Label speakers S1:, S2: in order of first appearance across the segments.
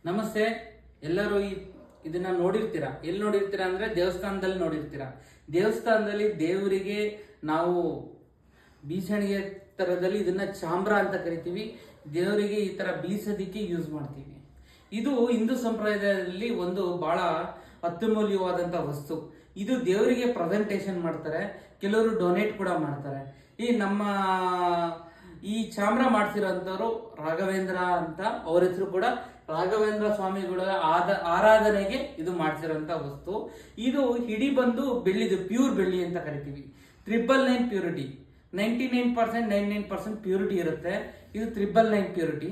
S1: ನಮಸ್ತೆ. ಎಲ್ಲರೂ ಇದನ್ನ ನೋಡಿರ್ತೀರಾ. ಎಲ್ಲಿ ನೋಡಿರ್ತೀರಾ ಅಂದ್ರೆ ದೇವಸ್ಥಾನದಲ್ಲಿ ನೋಡಿರ್ತೀರಾ. ದೇವಸ್ಥಾನದಲ್ಲಿ ದೇವರಿಗೆ ನಾವು ಬೀಸಣಿಗೆ ತರದಲ್ಲಿ ಇದನ್ನ ಚಾಮ್ರ ಅಂತ ಕರಿತೀವಿ. ದೇವರಿಗೆ ಈ ತರ ಬೀಸೋದಿಕ್ಕೆ ಯೂಸ್ ಮಾಡ್ತೀವಿ. ಇದು ಹಿಂದೂ ಸಂಪ್ರದಾಯದಲ್ಲಿ ಒಂದು ಬಹಳ ಅತ್ಯಮೂಲ್ಯವಾದಂತ ವಸ್ತು. ಇದು ದೇವರಿಗೆ ಪ್ರೆಸೆಂಟೇಷನ್ ಮಾಡ್ತಾರೆ, ಕೆಲವರು ಡೊನೇಟ್ ಕೂಡ ಮಾಡ್ತಾರೆ. ಈ ಚಾಮ್ರ ಮಾಡ್ತಿರೋಂಥವ್ರು ರಾಘವೇಂದ್ರ ಅಂತ, ಅವ್ರ ಹೆಸರು ಕೂಡ ರಾಘವೇಂದ್ರ ಸ್ವಾಮಿಗಳ ಆರಾಧನೆಗೆ ಇದು ಮಾಡ್ತಿರೋಂಥ ವಸ್ತು. ಇದು ಹಿಡಿ ಬಂದು ಬೆಳ್ಳಿದು, ಪ್ಯೂರ್ ಬೆಳ್ಳಿ ಅಂತ ಕರಿತೀವಿ. 999 ಪ್ಯೂರಿಟಿ, 99% ಪ್ಯೂರಿಟಿ ಇರುತ್ತೆ. ಇದು 999 ಪ್ಯೂರಿಟಿ.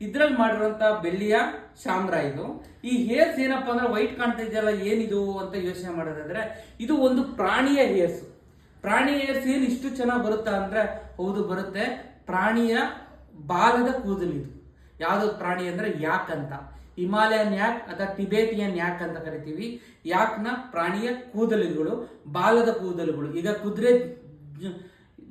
S1: ಇದ್ರಲ್ಲಿ ಮಾಡಿರುವಂತ ಬೆಳ್ಳಿಯ ಚಾಮ್ರ ಇದು. ಈ ಹೇರ್ಸ್ ಏನಪ್ಪಾ ಅಂದ್ರೆ ವೈಟ್ ಕಾಣ್ತಾ ಇದೆಯಲ್ಲ, ಏನಿದು ಅಂತ ಯೋಚನೆ ಮಾಡೋದಾದ್ರೆ ಇದು ಒಂದು ಪ್ರಾಣಿಯ ಹೇರ್ಸ್. ಪ್ರಾಣಿಯ ಹೇರ್ಸ್ ಏನು ಇಷ್ಟು ಚೆನ್ನಾಗಿ ಬರುತ್ತಾ ಅಂದ್ರೆ ಹೌದು, ಬರುತ್ತೆ. ಪ್ರಾಣಿಯ ಬಾಲದ ಕೂದಲು ಇದು. ಯಾವ್ದು ಪ್ರಾಣಿ ಅಂದ್ರೆ ಯಾಕ್ ಅಂತ, ಹಿಮಾಲಯನ್ ಯಾಕ್ ಅಥವಾ ಟಿಬೇಟಿಯನ್ ಯಾಕ್ ಅಂತ ಕರಿತೀವಿ. ಯಾಕ್ನ ಪ್ರಾಣಿಯ ಕೂದಲುಗಳು, ಬಾಲದ ಕೂದಲುಗಳು. ಈಗ ಕುದುರೆ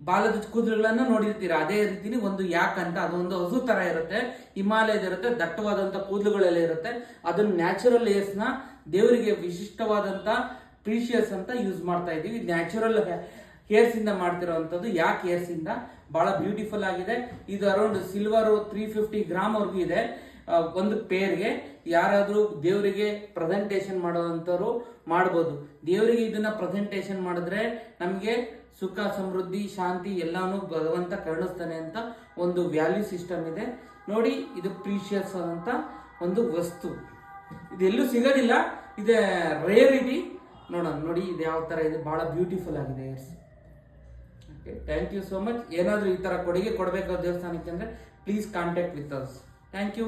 S1: ಬಾಲದ ಕೂದಲುಗಳನ್ನ ನೋಡಿರ್ತೀರಾ, ಅದೇ ರೀತಿನಿ ಒಂದು ಯಾಕ್ ಅಂತ, ಅದೊಂದು ಹಸು ತರ ಇರುತ್ತೆ, ಹಿಮಾಲಯದ ಇರುತ್ತೆ, ದಟ್ಟವಾದಂತ ಕೂದಲುಗಳೆಲ್ಲ ಇರುತ್ತೆ. ಅದನ್ನ ನ್ಯಾಚುರಲ್ ಹೇರ್ಸ್ ನ ದೇವರಿಗೆ ವಿಶಿಷ್ಟವಾದಂತ ಪ್ರೀಶಿಯಸ್ ಅಂತ ಯೂಸ್ ಮಾಡ್ತಾ ಇದೀವಿ. ನ್ಯಾಚುರಲ್ ಹೇರ್ಸ್ ಇಂದ ಮಾಡ್ತಿರೋಂಥದ್ದು ಯಾಕ್ ಹೇರ್ಸ್ ಇಂದ ಬಹಳ ಬ್ಯೂಟಿಫುಲ್ ಆಗಿದೆ. ಇದು ಅರೌಂಡ್ ಸಿಲ್ವರ್ 350 ಗ್ರಾಮ್ ವರ್ಗೂ ಇದೆ ಒಂದು ಪೇರ್ಗೆ. ಯಾರಾದ್ರೂ ದೇವರಿಗೆ ಪ್ರೆಸೆಂಟೇಷನ್ ಮಾಡೋವಂಥವ್ರು ಮಾಡ್ಬೋದು. ದೇವರಿಗೆ ಇದನ್ನ ಪ್ರೆಸೆಂಟೇಷನ್ ಮಾಡಿದ್ರೆ ನಮಗೆ ಸುಖ, ಸಮೃದ್ಧಿ, ಶಾಂತಿ ಎಲ್ಲಾನು ಭಗವಂತ ಕರುಣಿಸ್ತಾನೆ ಅಂತ ಒಂದು ವ್ಯಾಲ್ಯೂ ಸಿಸ್ಟಮ್ ಇದೆ. ನೋಡಿ, ಇದು ಪ್ರೀಶಿಯಸ್ ಅಂತ ಒಂದು ವಸ್ತು. ಇದೆಲ್ಲೂ ಸಿಗೋದಿಲ್ಲ, ಇದೆ ರೇರ್ ಇದೆ. ನೋಡೋಣ, ನೋಡಿ ಇದು ಯಾವ ತರ ಇದೆ, ಬಹಳ ಬ್ಯೂಟಿಫುಲ್ ಆಗಿದೆ hairs. Thank you so much. ಏನಾದರೂ ಈ ತರ ಕೊಡುಗೆ ಕೊಡಬೇಕು ದೇವಸ್ಥಾನಕ್ಕೆ ಅಂದ್ರೆ please contact with us. Thank you.